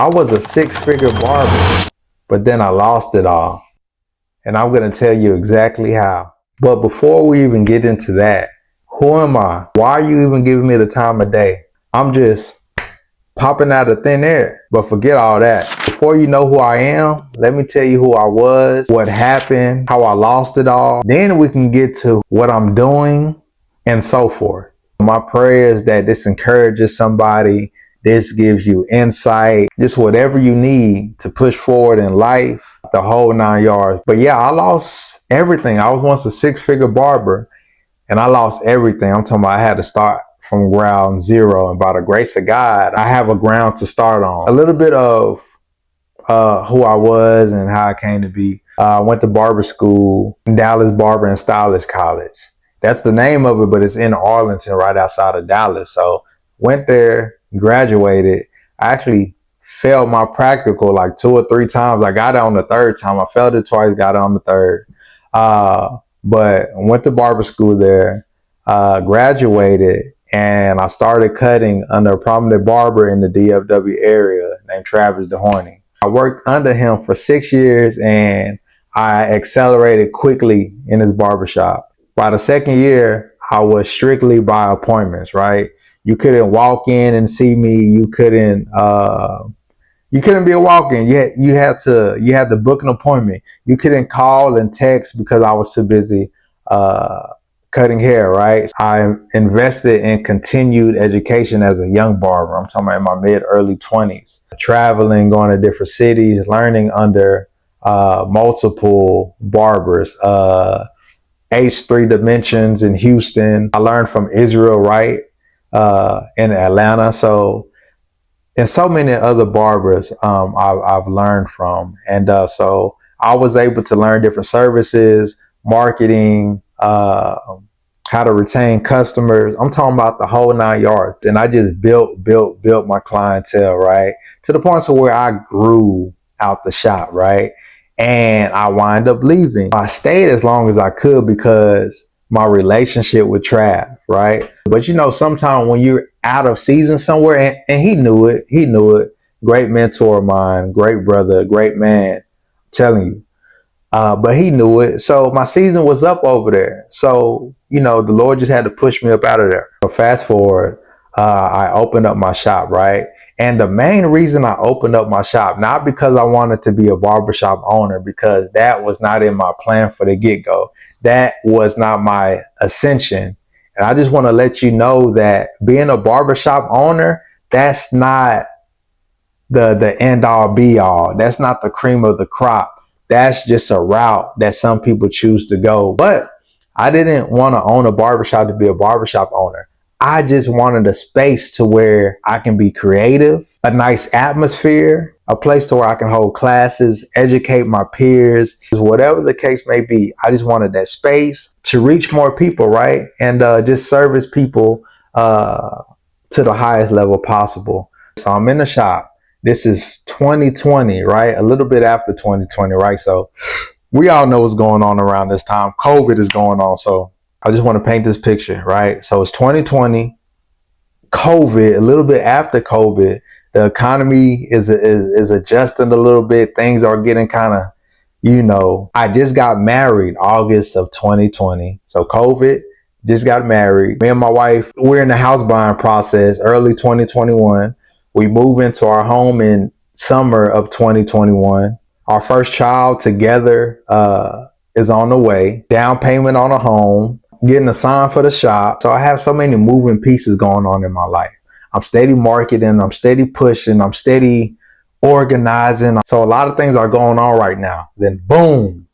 I was a six-figure barber, but then I lost it all. And I'm going to tell you exactly how. But before we even get into that, who am I? Why are you even giving me the time of day? I'm just popping out of thin air. But forget all that. Before you know who I am, let me tell you who I was, what happened, how I lost it all. Then we can get to what I'm doing and so forth. My prayer is that this encourages somebody. This gives you insight, just whatever you need to push forward in life, the whole 9 yards. But yeah, I lost everything. I was once a six-figure barber and I lost everything. I'm talking about I had to start from ground zero. And by the grace of God, I have a ground to start on. A little bit of who I was and how I came to be. I went to barber school, Dallas Barber and Stylist College. That's the name of it, but it's in Arlington, right outside of Dallas. So went there, graduated. I actually failed my practical like 2 or 3 times. I got it on the third time. I failed it twice, got it on the third. But went to barber school there, graduated, and I started cutting under a prominent barber in the DFW area named Travis DeHorney. I worked under him for 6 years and I accelerated quickly in his barbershop. By the second year, I was strictly by appointments, right? You couldn't walk in and see me. You couldn't be a walk-in. You had to book an appointment. You couldn't call and text because I was too busy cutting hair, right? I invested in continued education as a young barber. I'm talking about in my mid-early 20s. Traveling, going to different cities, learning under multiple barbers. H3 Dimensions in Houston. I learned from Israel Wright in Atlanta. So, and so many other barbers I've learned from. And so I was able to learn different services, marketing, how to retain customers. I'm talking about the whole 9 yards. And I just built my clientele, right? To the point to where I grew out the shop, right? And I wind up leaving. I stayed as long as I could because my relationship with Trav, right? But you know, sometimes when you're out of season somewhere, and he knew it, great mentor of mine, great brother, great man, I'm telling you. But he knew it. So my season was up over there. So, you know, the Lord just had to push me up out of there. So fast forward, I opened up my shop, right? And the main reason I opened up my shop, not because I wanted to be a barbershop owner, because that was not in my plan for the get-go. That was not my ascension. And I just want to let you know that being a barbershop owner, that's not the end all be all. That's not the cream of the crop. That's just a route that some people choose to go. But I didn't want to own a barbershop to be a barbershop owner. I just wanted a space to where I can be creative, a nice atmosphere, a place to where I can hold classes, educate my peers, whatever the case may be. I just wanted that space to reach more people, right? And just service people to the highest level possible. So I'm in the shop. This is 2020, right? A little bit after 2020, right? So we all know what's going on around this time. COVID is going on. So I just want to paint this picture, right? So it's 2020, COVID, a little bit after COVID, the economy is adjusting a little bit. Things are getting kind of, you know, I just got married August of 2020. So COVID, just got married. Me and my wife, we're in the house buying process early 2021. We move into our home in summer of 2021. Our first child together is on the way. Down payment on a home, getting a sign for the shop. So I have so many moving pieces going on in my life. I'm steady marketing, I'm steady pushing, I'm steady organizing. So a lot of things are going on right now. Then boom.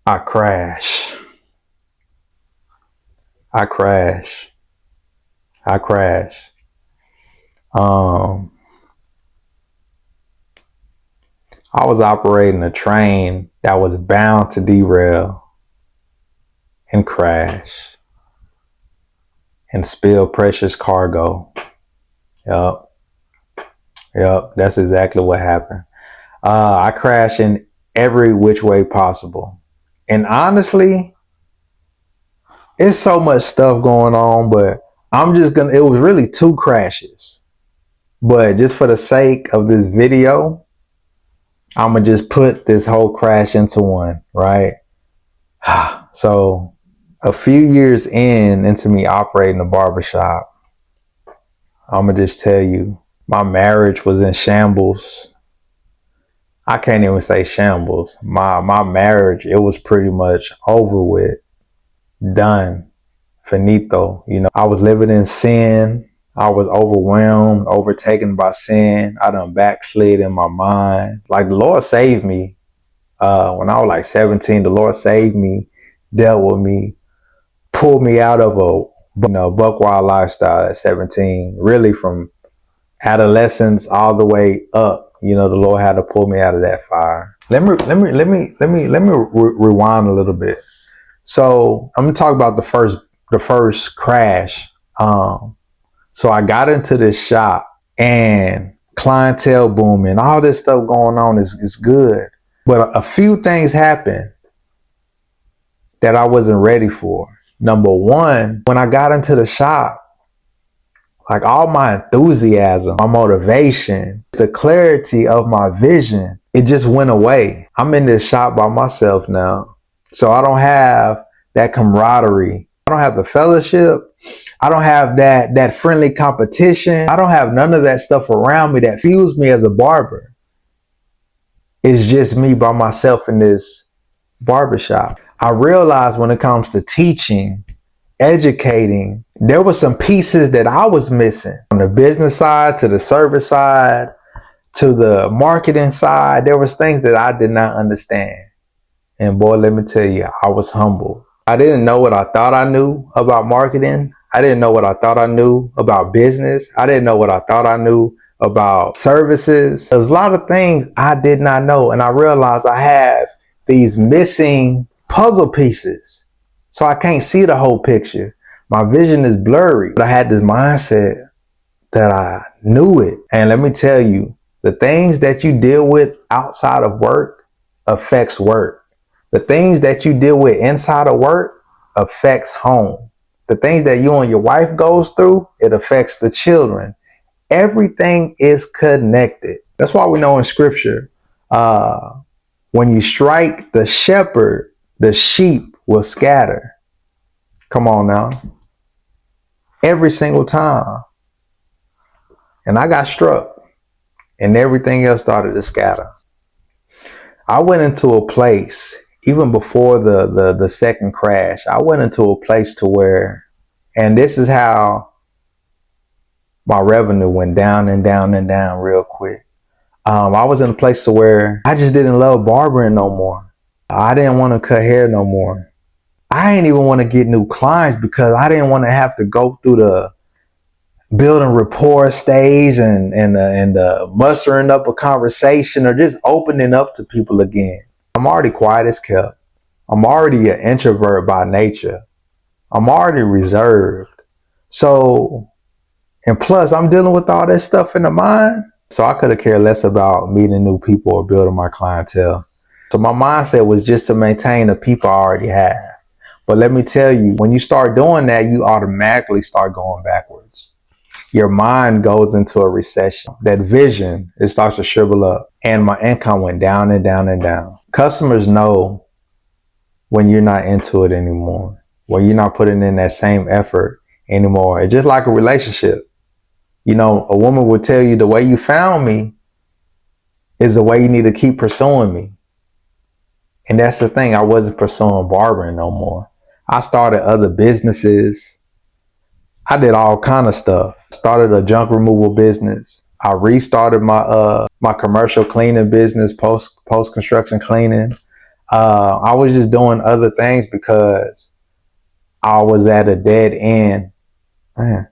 I crash. I crash. I crash. I was operating a train that was bound to derail and crash and spill precious cargo. Yep. That's exactly what happened. I crashed every which way possible. And honestly, it's so much stuff going on, but it was really two crashes. But just for the sake of this video, I'm gonna just put this whole crash into one, right? So a few years into me operating a barbershop, I'm gonna just tell you, my marriage was in shambles. I can't even say shambles. My marriage, it was pretty much over with, done, finito. I was living in sin. I was overwhelmed, overtaken by sin. I done backslid in my mind. Like the Lord saved me. When I was like 17, the Lord saved me, dealt with me, pulled me out of a buck wild lifestyle at 17. Really from adolescence all the way up. The Lord had to pull me out of that fire. Let me rewind a little bit. So I'm gonna talk about the first crash. So I got into this shop and clientele booming, all this stuff going on is good. But a few things happened that I wasn't ready for. Number one, when I got into the shop, like all my enthusiasm, my motivation, the clarity of my vision, it just went away. I'm in this shop by myself now. So I don't have that camaraderie. I don't have the fellowship. I don't have that friendly competition. I don't have none of that stuff around me that fuels me as a barber. It's just me by myself in this barbershop. I realized when it comes to teaching, educating, there were some pieces that I was missing. From the business side to the service side to the marketing side, there was things that I did not understand. And boy, let me tell you, I was humbled. I didn't know what I thought I knew about marketing. I didn't know what I thought I knew about business. I didn't know what I thought I knew about services. There's a lot of things I did not know. And I realized I have these missing puzzle pieces. So I can't see the whole picture. My vision is blurry. But I had this mindset that I knew it. And let me tell you, the things that you deal with outside of work affects work. The things that you deal with inside of work affects home. The things that you and your wife goes through, it affects the children. Everything is connected. That's why we know in scripture, when you strike the shepherd, the sheep will scatter. Come on now. Every single time. And I got struck and everything else started to scatter. I went into a place, even before the second crash, I went into a place to where, and this is how my revenue went down and down and down real quick. I was in a place to where I just didn't love barbering no more. I didn't want to cut hair no more. I didn't even want to get new clients because I didn't want to have to go through the building rapport stage and mustering up a conversation or just opening up to people again. I'm already quiet as kept. I'm already an introvert by nature. I'm already reserved. So, and plus I'm dealing with all that stuff in the mind. So I could have cared less about meeting new people or building my clientele. So my mindset was just to maintain the people I already have. But let me tell you, when you start doing that, you automatically start going backwards. Your mind goes into a recession. That vision, it starts to shrivel up. And my income went down and down and down. Customers know when you're not into it anymore, when you're not putting in that same effort anymore. It's just like a relationship. A woman would tell you the way you found me is the way you need to keep pursuing me. And that's the thing. I wasn't pursuing barbering no more. I started other businesses. I did all kind of stuff. Started a junk removal business. I restarted my commercial cleaning business, post construction cleaning. I was just doing other things because I was at a dead end. Man,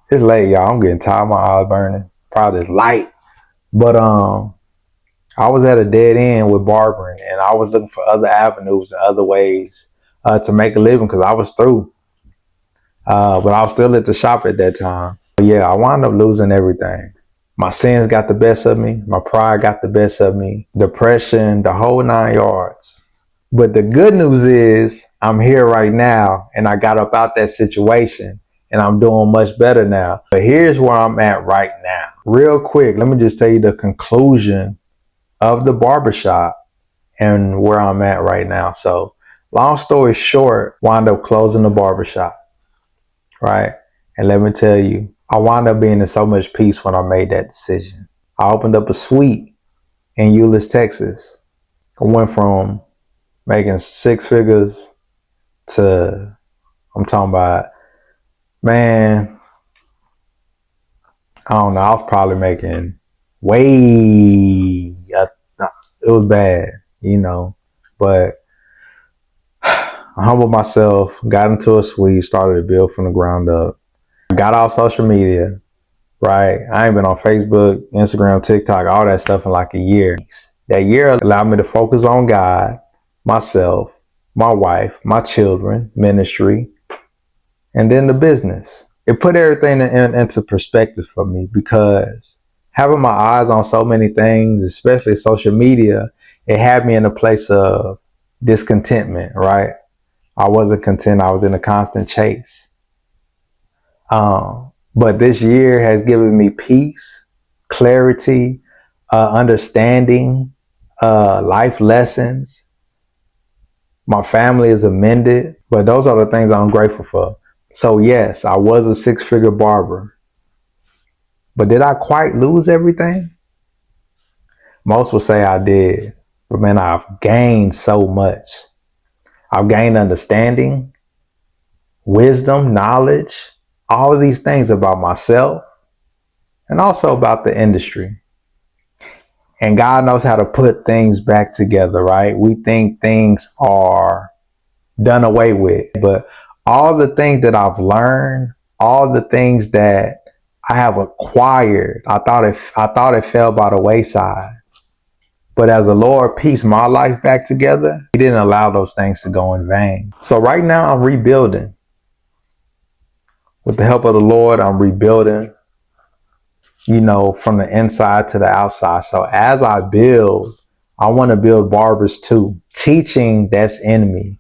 it's late, y'all. I'm getting tired. My eyes burning. Probably it's light, but I was at a dead end with barbering, and I was looking for other avenues and other ways to make a living because I was through. But I was still at the shop at that time. But yeah, I wound up losing everything. My sins got the best of me. My pride got the best of me. Depression, the whole 9 yards. But the good news is I'm here right now and I got up out that situation and I'm doing much better now. But here's where I'm at right now. Real quick, let me just tell you the conclusion of the barbershop and where I'm at right now. So long story short, wound up closing the barbershop, right? And let me tell you, I wound up being in so much peace when I made that decision. I opened up a suite in Euless, Texas. I went from making 6 figures to, I'm talking about, man, I don't know, I was probably making way, it was bad, but I humbled myself, got into a suite, started to build from the ground up. Got off social media, right? I ain't been on Facebook, Instagram, TikTok, all that stuff in like a year. That year allowed me to focus on God, myself, my wife, my children, ministry, and then the business. It put everything into perspective for me because having my eyes on so many things, especially social media, it had me in a place of discontentment, right? I wasn't content. I was in a constant chase. But this year has given me peace, clarity, understanding, life lessons. My family is amended, but those are the things I'm grateful for. So yes, I was a 6-figure barber, but did I quite lose everything? Most would say I did, but man, I've gained so much. I've gained understanding, wisdom, knowledge, all of these things about myself and also about the industry. And God knows how to put things back together, right? We think things are done away with, but all the things that I've learned, all the things that I have acquired, I thought it fell by the wayside. But as the Lord pieced my life back together, He didn't allow those things to go in vain. So right now I'm rebuilding. With the help of the Lord, I'm rebuilding, from the inside to the outside. So as I build, I want to build barbers too. Teaching, that's in me.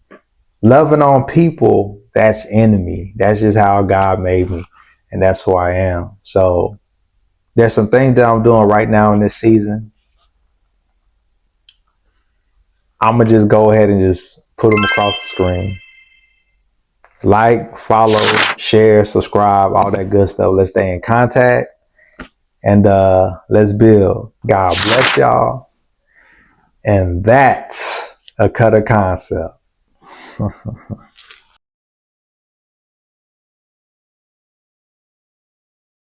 Loving on people, that's in me. That's just how God made me. And that's who I am. So there's some things that I'm doing right now in this season. I'm going to just go ahead and just put them across the screen. Like, follow, share, subscribe, all that good stuff. Let's stay in contact and let's build. God bless y'all. And that's a cutter concept.